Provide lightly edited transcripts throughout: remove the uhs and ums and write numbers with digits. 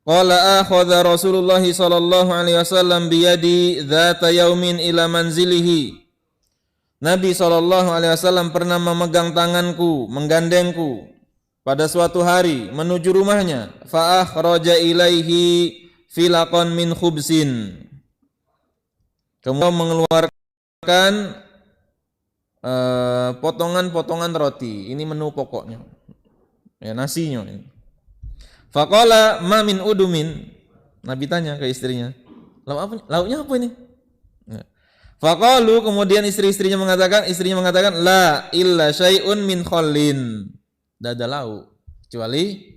Qala akhadha Rasulullah sallallahu alaihi wasallam biyadi dzata yaumin ila manzilihi. Nabi sallallahu alaihi wasallam pernah memegang tanganku, menggandengku pada suatu hari menuju rumahnya. Fa akhraja ilaihi filaqan min khubsin. Kemudian mengeluarkan potongan-potongan roti. Ini menu pokoknya. Ya, nasinya ini. Faqala ma min udumin. Nabi tanya ke istrinya, lauknya apa ini? Ya. Faqalu, kemudian istrinya mengatakan la illa syai'un min khallin. Tidak ada lauk kecuali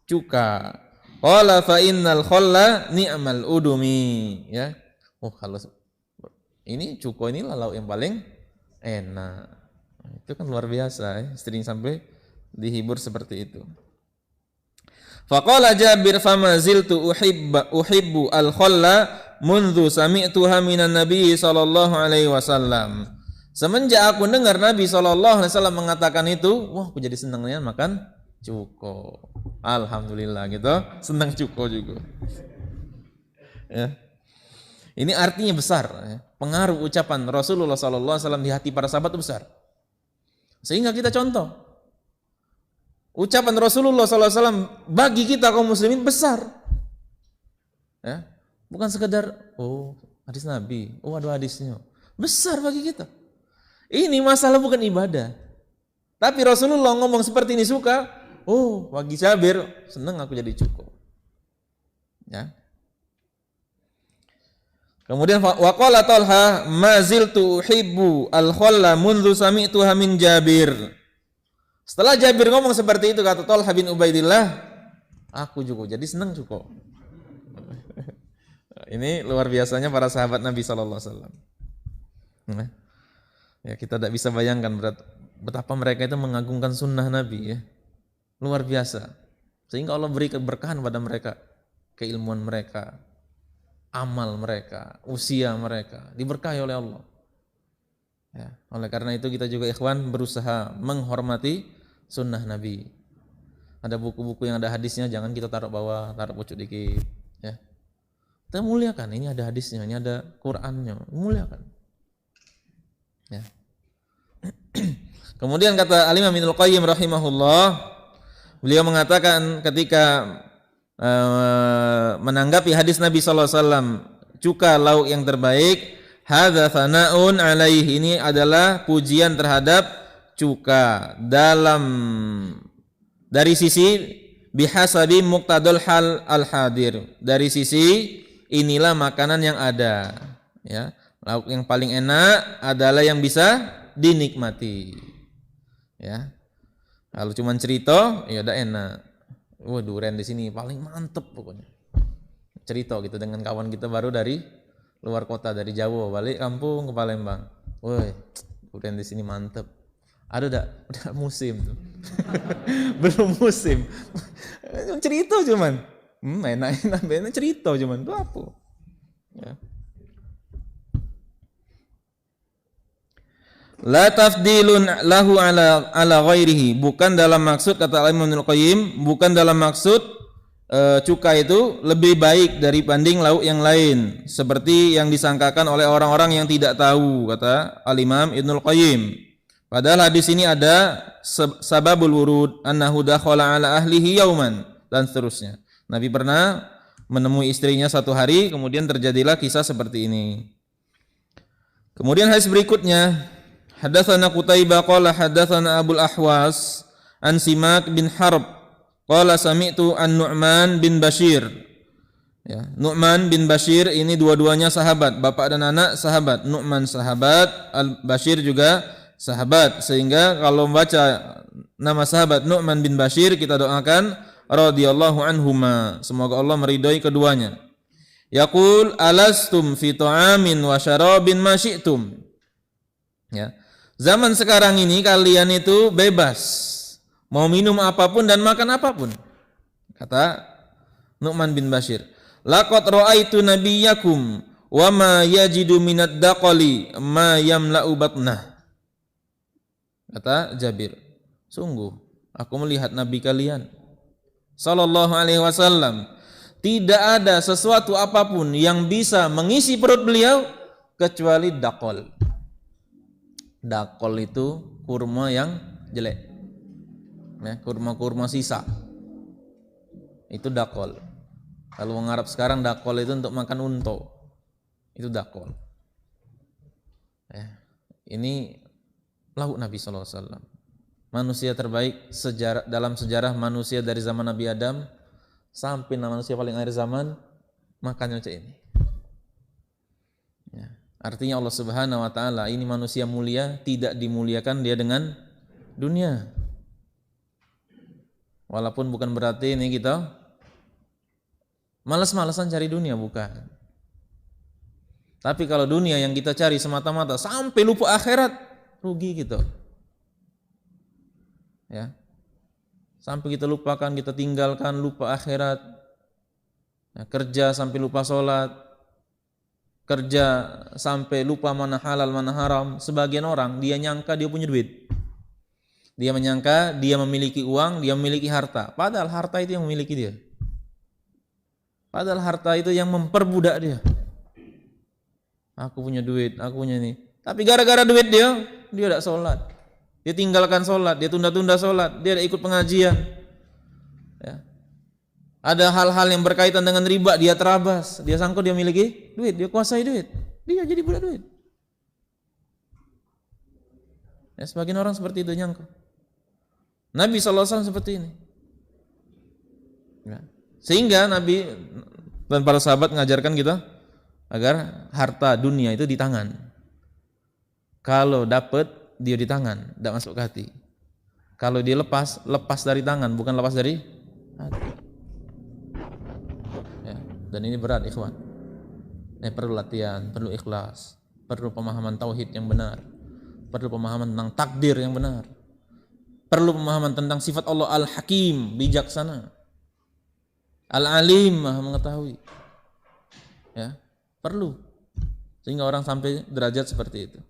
cuka. Qala fa innal khalla ni'mal udumi. Ya. Oh, kalau ini cuko inilah lauk yang paling enak. Itu kan luar biasa ya. Istrinya sampai dihibur seperti itu. Faqala Jabir fama ziltu uhibbu al-khalla mundu sami'tuha minan nabi sallallahu alaihi wasallam. Semenjak aku dengar Nabi sallallahu alaihi wasallam mengatakan itu, wah aku jadi senangnya makan cuko. Alhamdulillah gitu, senang cuko juga. Ya. Ini artinya besar ya. Pengaruh ucapan Rasulullah sallallahu alaihi wasallam di hati para sahabat itu besar. Sehingga kita contoh ucapan Rasulullah SAW bagi kita kaum muslimin besar, ya, bukan sekedar hadis Nabi, ada hadisnya, besar bagi kita. Ini masalah bukan ibadah, tapi Rasulullah ngomong seperti ini suka, bagi Jabir senang aku jadi cukup, ya. Kemudian waqala Talha ma ziltu uhibbu al-khalla mundu sami'tuha min Jabir. Setelah Jabir ngomong seperti itu, kata Talha bin Ubaidillah, aku juga jadi senang cukup. Ini luar biasanya para sahabat Nabi sallallahu alaihi wasallam. Ya, kita tidak bisa bayangkan betapa mereka itu mengagungkan sunnah Nabi ya. Luar biasa. Sehingga Allah beri keberkahan pada mereka, keilmuan mereka, amal mereka, usia mereka diberkahi oleh Allah. Ya, oleh karena itu kita juga ikhwan berusaha menghormati sunnah Nabi. Ada buku-buku yang ada hadisnya jangan kita taruh bawah, taruh pucuk dikit, ya. Kita muliakan, ini ada hadisnya, ini ada Qur'annya, muliakan. Ya. Kemudian kata Al-Imam Ibnul Qayyim rahimahullah, beliau mengatakan ketika menanggapi hadis Nabi sallallahu alaihi wasallam, cuka lauk yang terbaik, hadza tsana'un alaihi, ini adalah pujian terhadap cuka dari sisi bihasabi muqtadul hal al-hadir, dari sisi inilah makanan yang ada, ya. Lauk yang paling enak adalah yang bisa dinikmati, ya. Kalau cuma cerita ya udah enak. Durian di sini paling mantep pokoknya. Cerita gitu dengan kawan kita baru dari luar kota, dari Jawa balik kampung ke Palembang. Durian di sini mantep. Ada udah musim tuh. Belum musim. Cerita cuman. Enak cerita cuman itu apa? Ya. La tafdilun lahu ala ghairihi, bukan dalam maksud, kata Al-Imam Ibnul Qayyim, bukan dalam maksud cuka itu lebih baik dibanding lauk yang lain seperti yang disangkakan oleh orang-orang yang tidak tahu, kata Al-Imam Ibnul Qayyim. Padahal hadis ini ada sababul wurud annahu dakhala ala ahlihi yauman dan seterusnya. Nabi pernah menemui istrinya satu hari, kemudian terjadilah kisah seperti ini. Kemudian hadis berikutnya, hadatsana Qutaibah qala hadatsana Abul Ahwas an Simak bin Harb qala sami'tu an Nu'man bin Bashir. Ya, Nu'man bin Bashir ini dua-duanya sahabat, bapak dan anak sahabat. Nu'man sahabat, Al-Bashir juga sahabat, sehingga kalau membaca nama sahabat Nu'man bin Bashir kita doakan radhiyallahu anhuma, semoga Allah meridhai keduanya. Yaqul alastum fi ta'amin wa syarabin ma syi'tum. Ya. Zaman sekarang ini kalian itu bebas mau minum apapun dan makan apapun, kata Nu'man bin Bashir. Laqad ra'aitu nabiyyakum wa ma yajidu minad daqali ma yamla'u batnah. Kata Jabir, sungguh aku melihat Nabi kalian sallallahu alaihi wasallam Tidak ada sesuatu apapun yang bisa mengisi perut beliau kecuali dakol. Dakol itu kurma yang jelek, ya, kurma-kurma sisa. Itu dakol. Kalau orang Arab sekarang dakol itu untuk makan unta. Itu dakol. Ya. Ini lauk Nabi SAW. Manusia terbaik dalam sejarah manusia dari zaman Nabi Adam sampai manusia paling akhir zaman makannya macam ini. Ya. Artinya Allah Subhanahu wa taala ini manusia mulia, tidak dimuliakan dia dengan dunia. Walaupun bukan berarti ini kita malas-malasan cari dunia, bukan. Tapi kalau dunia yang kita cari semata-mata sampai lupa akhirat, rugi gitu. Ya. Sampai kita lupakan, kita tinggalkan, lupa akhirat. Ya, kerja sampai lupa sholat. Kerja sampai lupa mana halal mana haram. Sebagian orang dia nyangka dia punya duit, dia menyangka dia memiliki uang, dia memiliki harta, padahal harta itu yang memiliki dia, padahal harta itu yang memperbudak dia. Aku punya duit, aku punya ini, tapi gara-gara duit dia tidak sholat, dia tinggalkan sholat, dia tunda-tunda sholat, dia tidak ikut pengajian, ya. Ada hal-hal yang berkaitan dengan riba, dia terabas, dia sangka dia memiliki duit, dia kuasai duit, dia jadi budak duit. Ya, sebagian orang seperti itu nyangka. Nabi SAW seperti ini. Ya. Sehingga Nabi dan para sahabat mengajarkan kita agar harta dunia itu di tangan. Kalau dapat dia di tangan, tidak masuk ke hati. Kalau dia lepas dari tangan, bukan lepas dari hati. Dan ini berat, ikhwan. Perlu latihan, perlu ikhlas, perlu pemahaman tauhid yang benar, perlu pemahaman tentang takdir yang benar, perlu pemahaman tentang sifat Allah Al-Hakim, bijaksana, Al-Alim, maha mengetahui. Ya, perlu. Sehingga orang sampai derajat seperti itu.